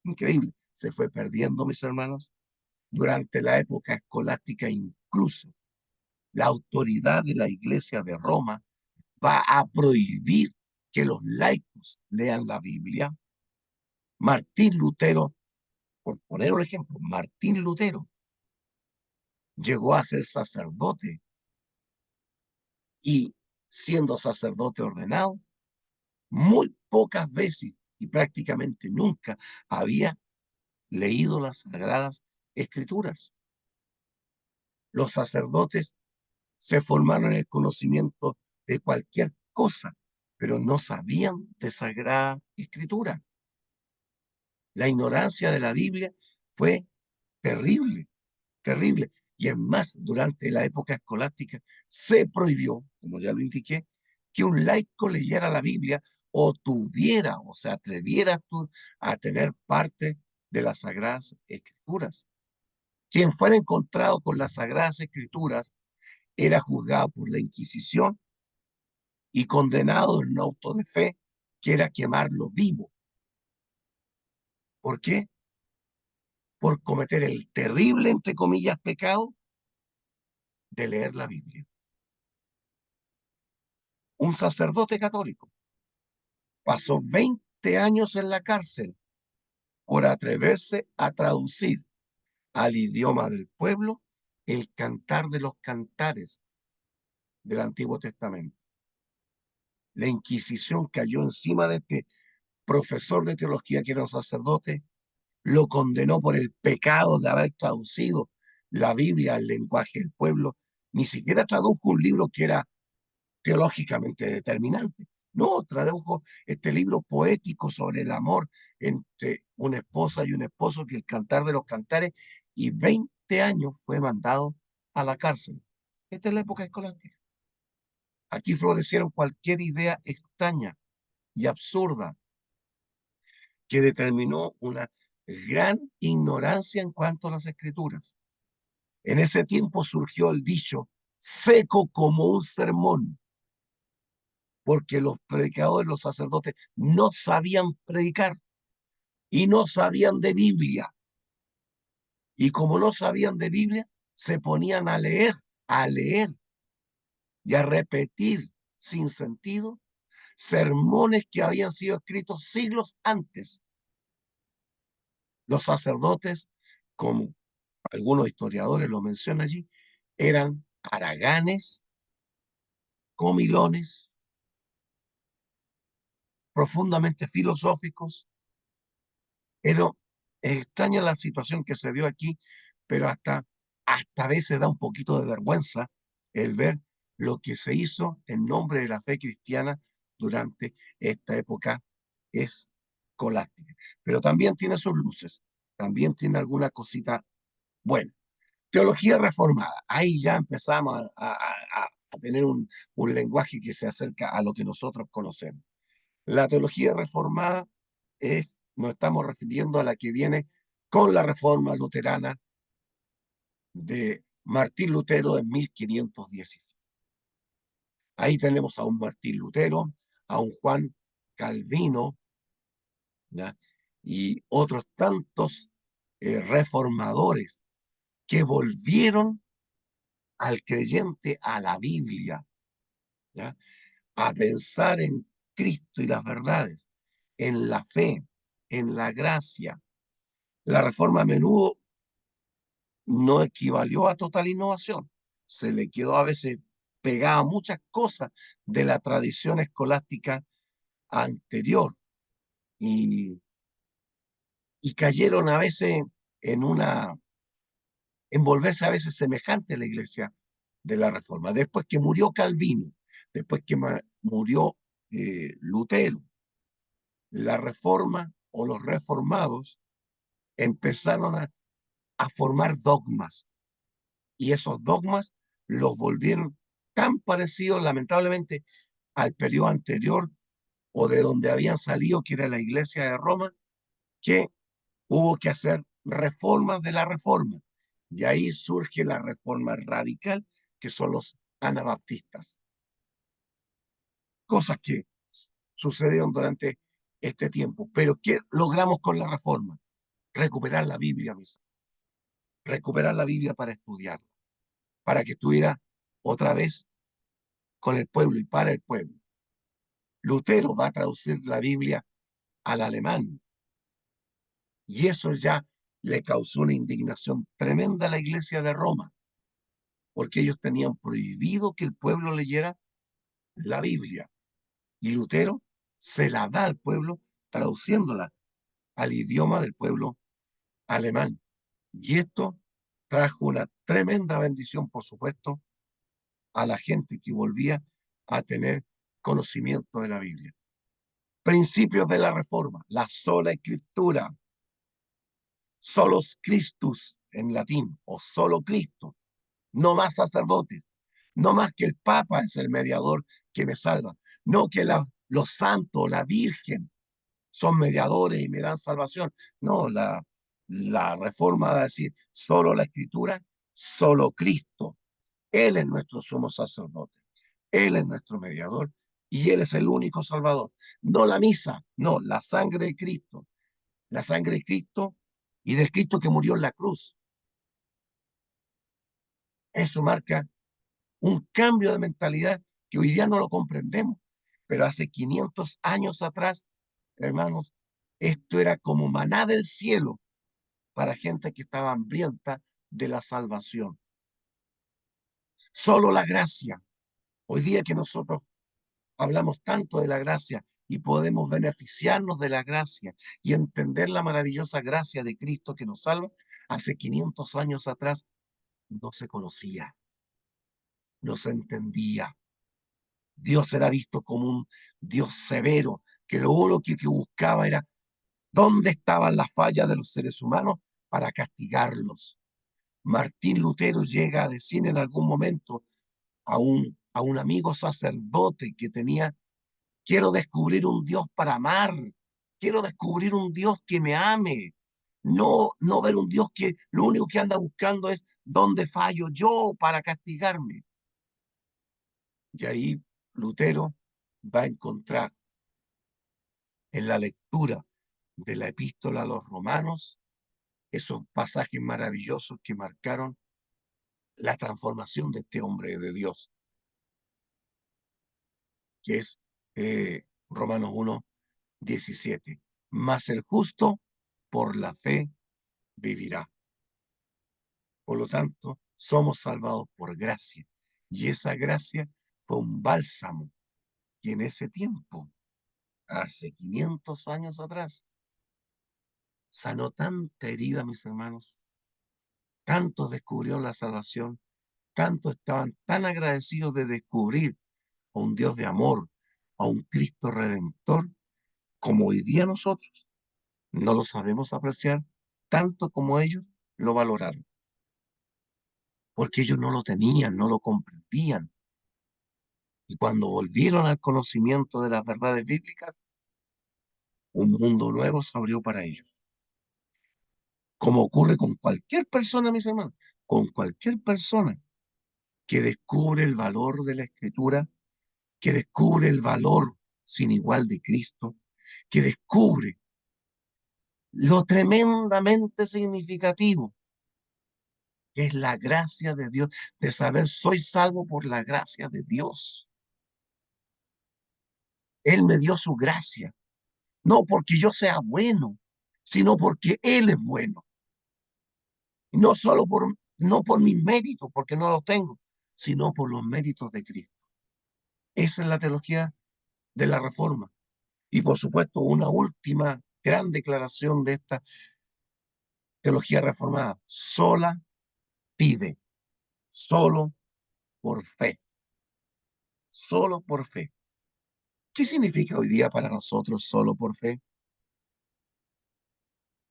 increíble, se fue perdiendo, mis hermanos, durante la época escolástica. Incluso la autoridad de la Iglesia de Roma va a prohibir que los laicos lean la Biblia. Martín Lutero, por poner un ejemplo, Martín Lutero llegó a ser sacerdote y siendo sacerdote ordenado, muy pocas veces y prácticamente nunca había leído las Sagradas Escrituras. Los sacerdotes se formaron en el conocimiento de cualquier cosa, pero no sabían de Sagrada Escritura. La ignorancia de la Biblia fue terrible, terrible. Y es más, durante la época escolástica se prohibió, como ya lo indiqué, que un laico leyera la Biblia o tuviera o se atreviera a tener parte de las Sagradas Escrituras. Quien fuera encontrado con las Sagradas Escrituras era juzgado por la Inquisición y condenado en un auto de fe, que era quemarlo vivo. ¿Por qué? Por cometer el terrible, entre comillas, pecado de leer la Biblia. Un sacerdote católico pasó 20 años en la cárcel por atreverse a traducir al idioma del pueblo el Cantar de los Cantares del Antiguo Testamento. La Inquisición cayó encima de este profesor de teología, que era un sacerdote, lo condenó por el pecado de haber traducido la Biblia al lenguaje del pueblo. Ni siquiera tradujo un libro que era teológicamente determinante. No, tradujo este libro poético sobre el amor entre una esposa y un esposo, que es el Cantar de los Cantares, y 20 años fue mandado a la cárcel. Esta es la época escolástica. Aquí florecieron cualquier idea extraña y absurda que determinó una gran ignorancia en cuanto a las escrituras. En ese tiempo surgió el dicho, seco como un sermón, porque los predicadores, los sacerdotes, no sabían predicar y no sabían de Biblia. Y como no sabían de Biblia, se ponían a leer y a repetir sin sentido sermones que habían sido escritos siglos antes. Los sacerdotes, como algunos historiadores lo mencionan allí, eran haraganes, comilones, profundamente filosóficos. Era extraña la situación que se dio aquí, pero hasta a veces da un poquito de vergüenza el ver lo que se hizo en nombre de la fe cristiana durante esta época escolástica. Pero también tiene sus luces, también tiene alguna cosita buena. Teología reformada, ahí ya empezamos a tener un lenguaje que se acerca a lo que nosotros conocemos. La teología reformada nos estamos refiriendo a la que viene con la reforma luterana de Martín Lutero en 1516. Ahí tenemos a un Martín Lutero, a un Juan Calvino, ¿ya? Y otros tantos reformadores que volvieron al creyente a la Biblia, ¿ya? A pensar en Cristo y las verdades, en la fe, en la gracia. La reforma a menudo no equivalió a total innovación. Se le quedó a veces pegada muchas cosas de la tradición escolástica anterior y, y cayeron a veces en en volverse a veces semejante a la iglesia de la Reforma. Después que murió Calvino, después que murió Lutero, la Reforma o los reformados empezaron a formar dogmas y esos dogmas los volvieron tan parecidos, lamentablemente, al periodo anterior o de donde habían salido, que era la iglesia de Roma, que hubo que hacer reformas de la reforma. Y ahí surge la reforma radical, que son los anabaptistas. Cosas que sucedieron durante este tiempo. Pero ¿qué logramos con la reforma? Recuperar la Biblia, recuperar la Biblia para estudiarla, para que estuviera otra vez con el pueblo y para el pueblo. Lutero va a traducir la Biblia al alemán y eso ya le causó una indignación tremenda a la iglesia de Roma, porque ellos tenían prohibido que el pueblo leyera la Biblia y Lutero se la da al pueblo traduciéndola al idioma del pueblo alemán. Y esto trajo una tremenda bendición, por supuesto, a la gente que volvía a tener conocimiento de la Biblia. Principios de la Reforma, la sola escritura, solos Christus en latín, o solo Cristo, no más sacerdotes, no más que el Papa es el mediador que me salva, no que los santos, la Virgen, son mediadores y me dan salvación. No, la Reforma va a decir solo la escritura, solo Cristo. Él es nuestro sumo sacerdote, Él es nuestro mediador y Él es el único salvador. No la misa, no, la sangre de Cristo, la sangre de Cristo y del Cristo que murió en la cruz. Eso marca un cambio de mentalidad que hoy día no lo comprendemos, pero hace 500 años atrás, hermanos, esto era como maná del cielo para gente que estaba hambrienta de la salvación. Solo la gracia. Hoy día que nosotros hablamos tanto de la gracia y podemos beneficiarnos de la gracia y entender la maravillosa gracia de Cristo que nos salva, hace 500 años atrás no se conocía, no se entendía. Dios era visto como un Dios severo, que lo único que buscaba era dónde estaban las fallas de los seres humanos para castigarlos. Martín Lutero llega a decir en algún momento a un amigo sacerdote que tenía, quiero descubrir un Dios para amar, quiero descubrir un Dios que me ame, No ver un Dios que lo único que anda buscando es dónde fallo yo para castigarme. Y ahí Lutero va a encontrar en la lectura de la epístola a los romanos esos pasajes maravillosos que marcaron la transformación de este hombre de Dios, que es Romanos 1:17. Mas el justo por la fe vivirá. Por lo tanto, somos salvados por gracia. Y esa gracia fue un bálsamo que en ese tiempo, hace 500 años atrás, sanó tanta herida, mis hermanos. Tantos descubrieron la salvación, tantos estaban tan agradecidos de descubrir a un Dios de amor, a un Cristo redentor, como hoy día nosotros no lo sabemos apreciar tanto como ellos lo valoraron, porque ellos no lo tenían, no lo comprendían. Y cuando volvieron al conocimiento de las verdades bíblicas, un mundo nuevo se abrió para ellos. Como ocurre con cualquier persona, mis hermanos, con cualquier persona que descubre el valor de la Escritura, que descubre el valor sin igual de Cristo, que descubre lo tremendamente significativo que es la gracia de Dios, de saber soy salvo por la gracia de Dios. Él me dio su gracia, no porque yo sea bueno, sino porque Él es bueno. No solo no por mis méritos, porque no los tengo, sino por los méritos de Cristo. Esa es la teología de la Reforma. Y por supuesto, una última gran declaración de esta teología reformada: sola pide, solo por fe, solo por fe. ¿Qué significa hoy día para nosotros solo por fe?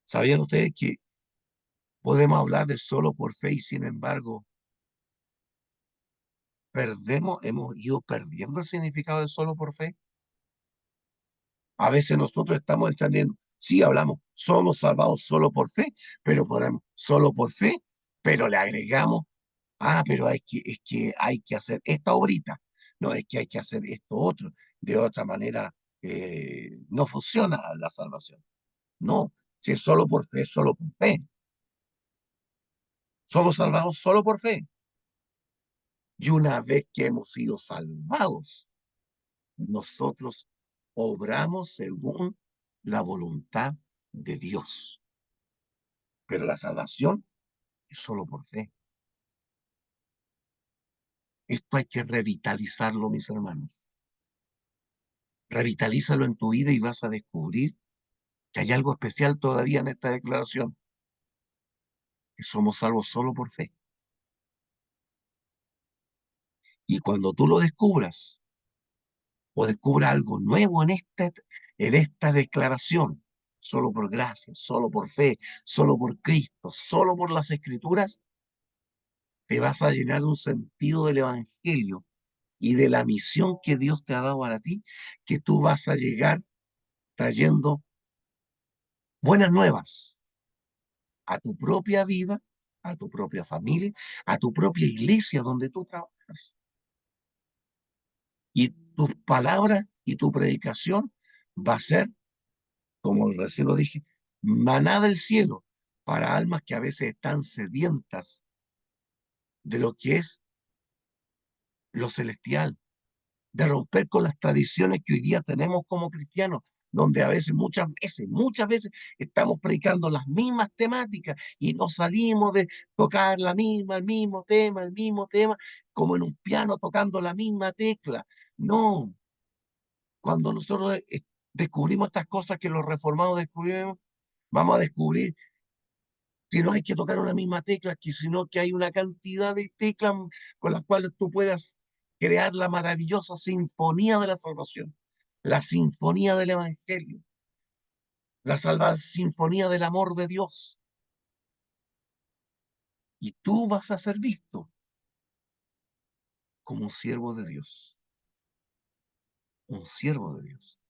¿Sabían ustedes que podemos hablar de solo por fe y sin embargo hemos ido perdiendo el significado de solo por fe? A veces nosotros estamos entendiendo, sí hablamos, somos salvados solo por fe, pero ponemos solo por fe, pero le agregamos, pero es que hay que hacer esta obrita, no es que hay que hacer esto otro, de otra manera no funciona la salvación. No, si es solo por fe, es solo por fe. Somos salvados solo por fe. Y una vez que hemos sido salvados, nosotros obramos según la voluntad de Dios. Pero la salvación es solo por fe. Esto hay que revitalizarlo, mis hermanos. Revitalízalo en tu vida y vas a descubrir que hay algo especial todavía en esta declaración, que somos salvos solo por fe. Y cuando tú lo descubras, o descubra algo nuevo en esta declaración, solo por gracia, solo por fe, solo por Cristo, solo por las Escrituras, te vas a llenar de un sentido del Evangelio y de la misión que Dios te ha dado para ti, que tú vas a llegar trayendo buenas nuevas a tu propia vida, a tu propia familia, a tu propia iglesia donde tú trabajas. Y tus palabras y tu predicación va a ser, como recién lo dije, maná del cielo para almas que a veces están sedientas de lo que es lo celestial, de romper con las tradiciones que hoy día tenemos como cristianos, donde a veces, muchas veces estamos predicando las mismas temáticas y no salimos de tocar el mismo tema, como en un piano tocando la misma tecla. No, cuando nosotros descubrimos estas cosas que los reformados descubrimos, vamos a descubrir que no hay que tocar una misma tecla, sino que hay una cantidad de teclas con las cuales tú puedas crear la maravillosa sinfonía de la salvación, la sinfonía del Evangelio, sinfonía del amor de Dios. Y tú vas a ser visto como un siervo de Dios, un siervo de Dios.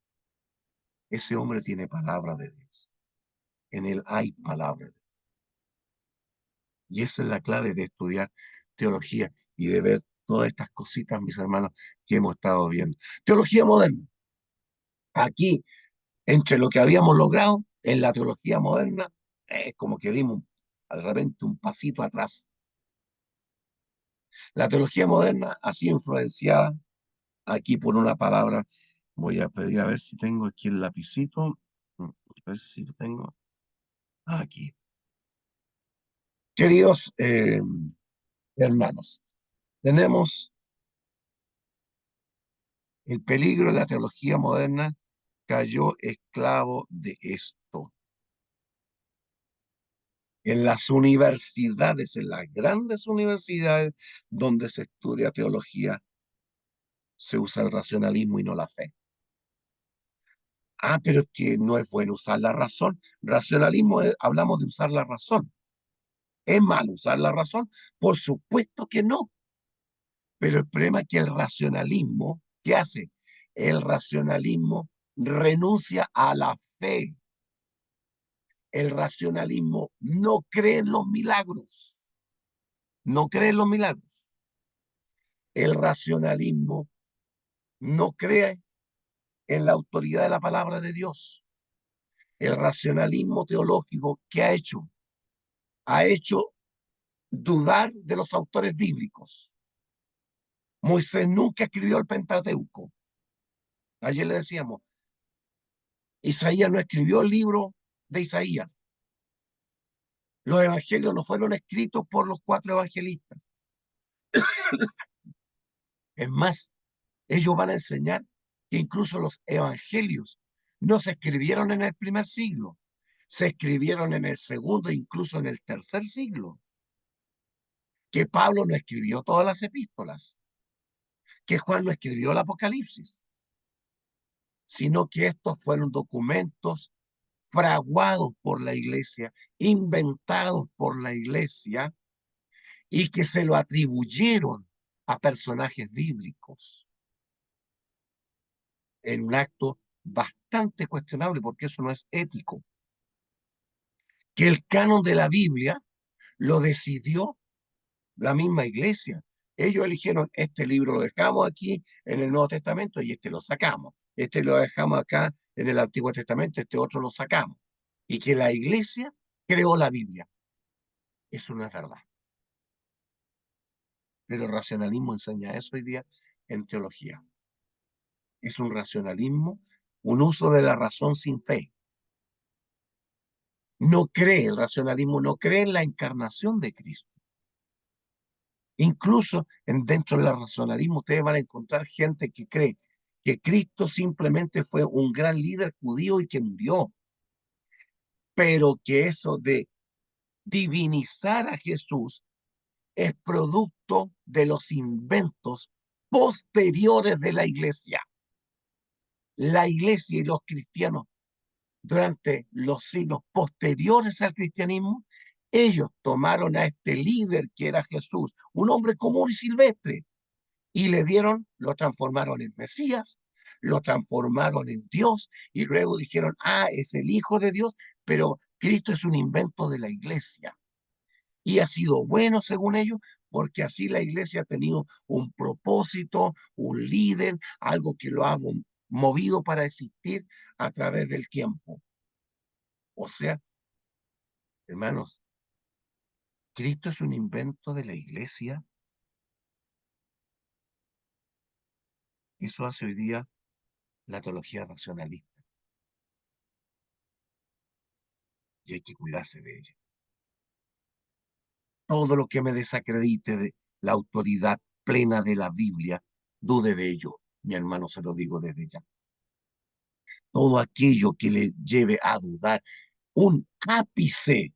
Ese hombre tiene palabra de Dios. En él hay palabra. Y esa es la clave de estudiar teología y de ver todas estas cositas, mis hermanos, que hemos estado viendo. Teología moderna. Aquí, entre lo que habíamos logrado en la teología moderna, es como que dimos de repente un pasito atrás. La teología moderna ha sido influenciada aquí por una palabra. Voy a pedir a ver si tengo aquí el lapicito. A ver si lo tengo aquí. Queridos hermanos, tenemos el peligro de la teología moderna cayó esclavo de esto. En las universidades, en las grandes universidades donde se estudia teología, se usa el racionalismo y no la fe. Ah, pero es que no es bueno usar la razón. Racionalismo hablamos de usar la razón. ¿Es malo usar la razón? Por supuesto que no. Pero el problema es que el racionalismo, ¿qué hace? El racionalismo renuncia a la fe. El racionalismo no cree en los milagros. No cree en los milagros. El racionalismo no cree en la autoridad de la palabra de Dios. El racionalismo teológico, ¿qué ha hecho? Ha hecho dudar de los autores bíblicos. Moisés nunca escribió el Pentateuco. Ayer le decíamos, Isaías no escribió el libro de Isaías. Los evangelios no fueron escritos por los 4 evangelistas. Es más, ellos van a enseñar que incluso los evangelios no se escribieron en el primer siglo, se escribieron en el segundo e incluso en el tercer siglo. Que Pablo no escribió todas las epístolas, que Juan no escribió el Apocalipsis, sino que estos fueron documentos fraguados por la iglesia, inventados por la iglesia y que se lo atribuyeron a personajes bíblicos en un acto bastante cuestionable porque eso no es ético. Que el canon de la Biblia lo decidió la misma iglesia. Ellos eligieron este libro lo dejamos aquí en el Nuevo Testamento y este lo sacamos. Este lo dejamos acá en el Antiguo Testamento, este otro lo sacamos. Y que la iglesia creó la Biblia. Eso no es verdad. Pero el racionalismo enseña eso hoy día en teología. Es un racionalismo, un uso de la razón sin fe. No cree, el racionalismo no cree en la encarnación de Cristo. Incluso dentro del racionalismo ustedes van a encontrar gente que cree que Cristo simplemente fue un gran líder judío y que murió, pero que eso de divinizar a Jesús es producto de los inventos posteriores de la iglesia. La iglesia y los cristianos durante los siglos posteriores al cristianismo, ellos tomaron a este líder que era Jesús, un hombre común y silvestre, y le dieron, lo transformaron en Mesías, lo transformaron en Dios, y luego dijeron, ah, es el Hijo de Dios, pero Cristo es un invento de la iglesia. Y ha sido bueno según ellos, porque así la iglesia ha tenido un propósito, un líder, algo que lo ha movido para existir a través del tiempo. O sea, hermanos, Cristo es un invento de la iglesia. Eso hace hoy día la teología racionalista y hay que cuidarse de ella. Todo lo que me desacredite de la autoridad plena de la Biblia, dude de ello. Mi hermano, se lo digo desde ya. Todo aquello que le lleve a dudar un ápice,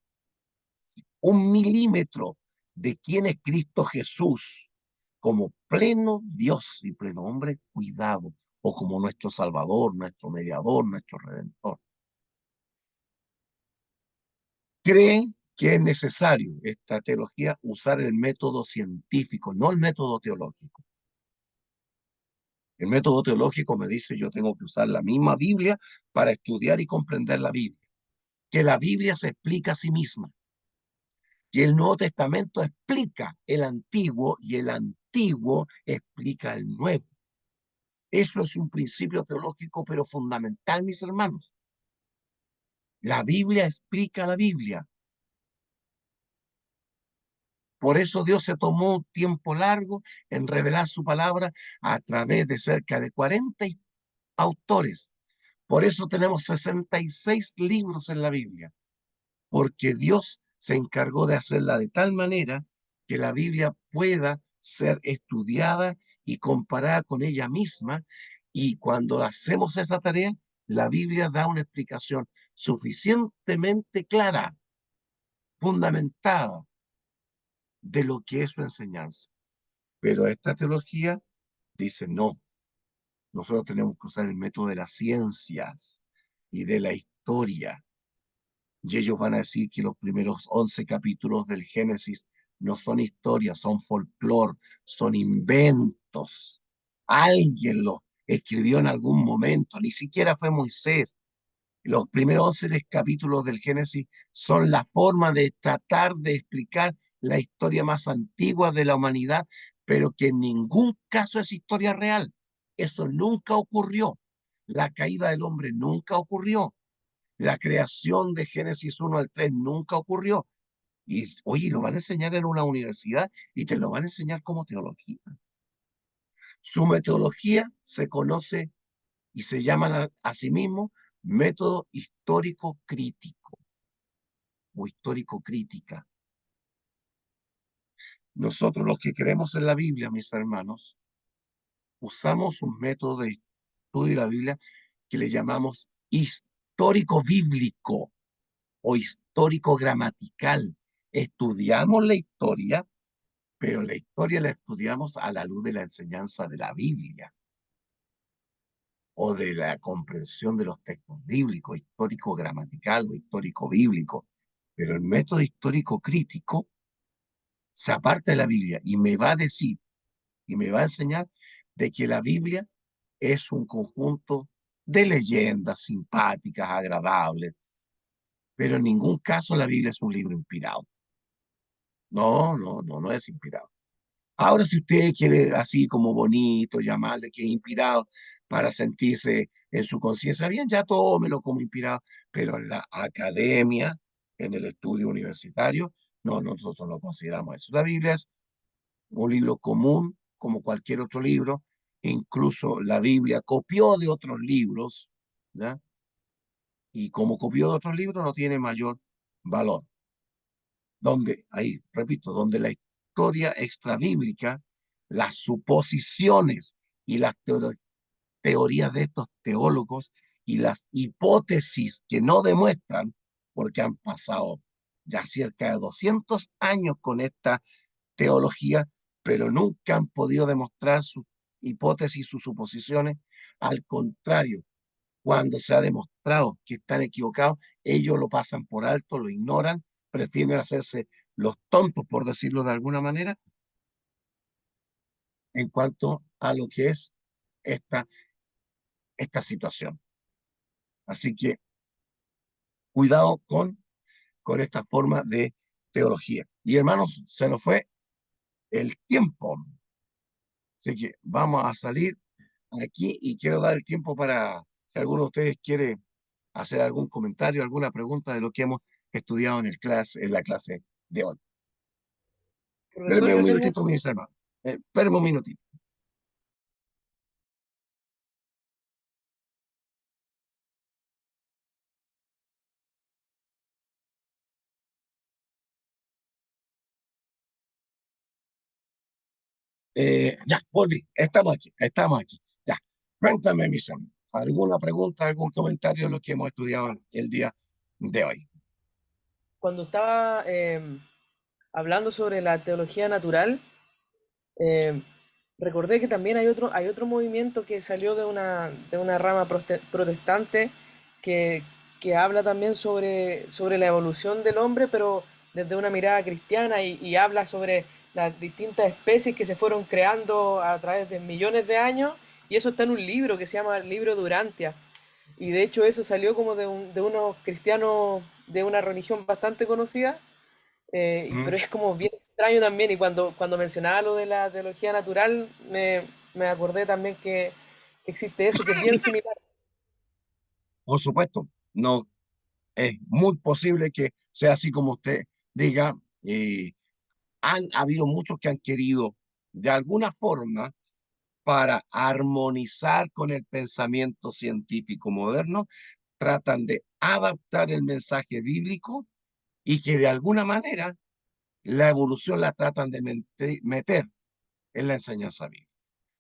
un milímetro de quién es Cristo Jesús como pleno Dios y pleno hombre, cuidado, o como nuestro Salvador, nuestro mediador, nuestro Redentor. Cree que es necesario esta teología usar el método científico, no el método teológico. El método teológico me dice yo tengo que usar la misma Biblia para estudiar y comprender la Biblia. que la Biblia se explica a sí misma, que el Nuevo Testamento explica el Antiguo y el Antiguo explica el Nuevo. Eso es un principio teológico, pero fundamental, mis hermanos. La Biblia explica la Biblia. Por eso Dios se tomó un tiempo largo en revelar su palabra a través de cerca de 40 autores. Por eso tenemos 66 libros en la Biblia, porque Dios se encargó de hacerla de tal manera que la Biblia pueda ser estudiada y comparada con ella misma. Y cuando hacemos esa tarea, la Biblia da una explicación suficientemente clara, fundamentada de lo que es su enseñanza. Pero esta teología dice no, nosotros tenemos que usar el método de las ciencias y de la historia. Y ellos van a decir que los primeros 11 capítulos del Génesis no son historias, son folclore, son inventos. Alguien los escribió en algún momento, ni siquiera fue Moisés. Los primeros 11 capítulos del Génesis son la forma de tratar de explicar la historia más antigua de la humanidad, pero que en ningún caso es historia real. Eso nunca ocurrió. La caída del hombre nunca ocurrió. La creación de Génesis 1 al 3 nunca ocurrió. Y oye, lo van a enseñar en una universidad y te lo van a enseñar como teología. Su metodología se conoce y se llaman a sí mismos método histórico crítico o histórico crítica. Nosotros los que creemos en la Biblia, mis hermanos, usamos un método de estudio de la Biblia que le llamamos histórico bíblico o histórico gramatical. Estudiamos la historia, pero la historia la estudiamos a la luz de la enseñanza de la Biblia o de la comprensión de los textos bíblicos, histórico gramatical o histórico bíblico. Pero el método histórico crítico se aparta de la Biblia y me va a decir y me va a enseñar de que la Biblia es un conjunto de leyendas simpáticas, agradables, pero en ningún caso la Biblia es un libro inspirado. No, no, no, no es inspirado. Ahora, si usted quiere así como bonito, llamarle que es inspirado para sentirse en su conciencia bien, ya tómelo como inspirado, pero en la academia, en el estudio universitario, no, nosotros no consideramos eso. La Biblia es un libro común, como cualquier otro libro, incluso la Biblia copió de otros libros, ¿ya? Y como copió de otros libros, no tiene mayor valor. Donde, ahí, repito, donde la historia extrabíblica, las suposiciones y las teorías de estos teólogos y las hipótesis que no demuestran, porque han pasado ya cerca de 200 años con esta teología, pero nunca han podido demostrar sus hipótesis, sus suposiciones. Al contrario, cuando se ha demostrado que están equivocados, ellos lo pasan por alto, lo ignoran, prefieren hacerse los tontos, por decirlo de alguna manera, en cuanto a lo que es esta, esta situación. Así que cuidado con esta forma de teología. Y hermanos, se nos fue el tiempo. Así que vamos a salir aquí y quiero dar el tiempo para si alguno de ustedes quiere hacer algún comentario, alguna pregunta de lo que hemos estudiado en la clase de hoy. Profesor, Espérenme un yo tengo, minutito, mis hermanos. Espérenme un minutito. Ya, volví. Estamos aquí, estamos aquí. Ya, cuéntame, mis hermanos. ¿Alguna pregunta, algún comentario de lo que hemos estudiado el día de hoy? cuando estaba hablando sobre la teología natural, eh, recordé que también hay otro movimiento que salió de una rama protestante que, que habla también sobre la evolución del hombre, pero desde una mirada cristiana y habla sobre las distintas especies que se fueron creando a través de millones de años. Y eso está en un libro que se llama el libro Durantia. y de hecho eso salió como de unos cristianos de una religión bastante conocida, ¿Mm? pero es como bien extraño también, y cuando mencionaba lo de la teología natural, me acordé también que existe eso, que es bien similar. Por supuesto, no es muy posible que sea así como usted diga. Han habido muchos que han querido, de alguna forma, para armonizar con el pensamiento científico moderno, tratan de adaptar el mensaje bíblico y que de alguna manera la evolución la tratan de meter en la enseñanza bíblica.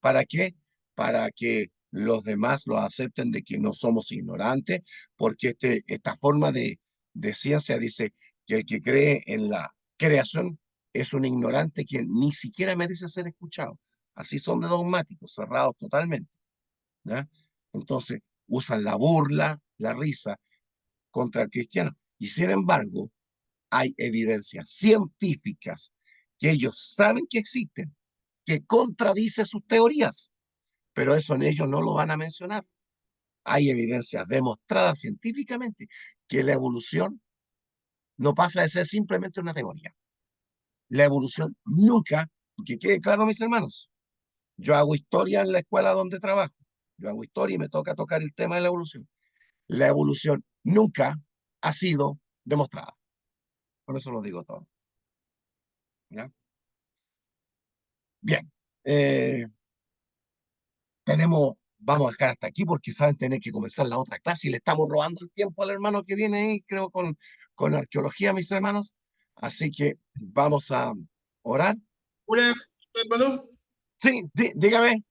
¿Para qué? Para que los demás lo acepten de que no somos ignorantes, porque esta forma de ciencia dice que el que cree en la creación es un ignorante que ni siquiera merece ser escuchado. Así son de dogmáticos, cerrados totalmente. ¿Ya? Entonces, usan la burla, la risa contra el cristiano. Y sin embargo, hay evidencias científicas que ellos saben que existen, que contradicen sus teorías, pero eso en ellos no lo van a mencionar. Hay evidencias demostradas científicamente que la evolución no pasa de ser simplemente una teoría. La evolución nunca, que quede claro, mis hermanos, yo hago historia en la escuela donde trabajo, yo hago historia y me toca tocar el tema de la evolución. La evolución nunca ha sido demostrada. Por eso lo digo todo. ¿Ya? Bien. Eh, vamos a dejar hasta aquí porque saben tener que comenzar la otra clase y le estamos robando el tiempo al hermano que viene ahí, creo, con arqueología, mis hermanos. Así que vamos a orar. Una, hermano, Sí, dígame,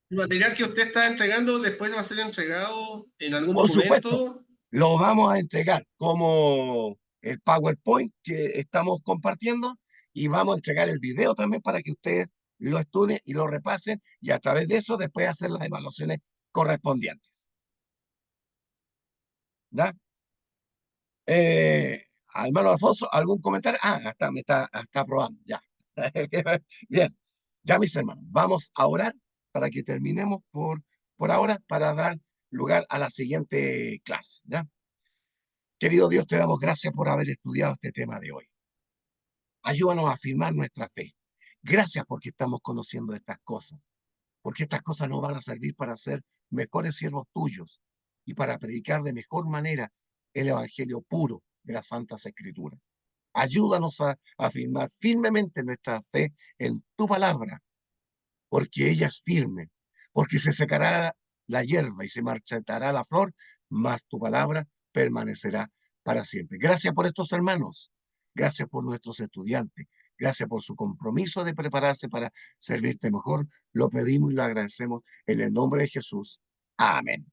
el material que usted está entregando después va a ser entregado en algún por supuesto, documento. lo vamos a entregar como el PowerPoint que estamos compartiendo y vamos a entregar el video también para que ustedes lo estudien y lo repasen y a través de eso después hacer las evaluaciones correspondientes. ¿Ya? Hermano Alfonso, ¿algún comentario? Me está aprobando, ya. Bien, ya mis hermanos, vamos a orar para que terminemos por ahora, para dar lugar a la siguiente clase, ¿ya? Querido Dios, te damos gracias por haber estudiado este tema de hoy. Ayúdanos a afirmar nuestra fe. Gracias porque estamos conociendo estas cosas, porque estas cosas nos van a servir para ser mejores siervos tuyos y para predicar de mejor manera el evangelio puro de las Santas Escrituras. Ayúdanos a afirmar firmemente nuestra fe en tu palabra, porque ella es firme, porque se secará la hierba y se marchitará la flor, mas tu palabra permanecerá para siempre. Gracias por estos hermanos, gracias por nuestros estudiantes, gracias por su compromiso de prepararse para servirte mejor. Lo pedimos y lo agradecemos en el nombre de Jesús. Amén.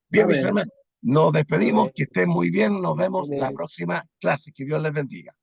Bien, mis Amén. hermanos, nos despedimos, Amén. que estén muy bien, nos vemos la Amén. próxima clase. Que Dios les bendiga.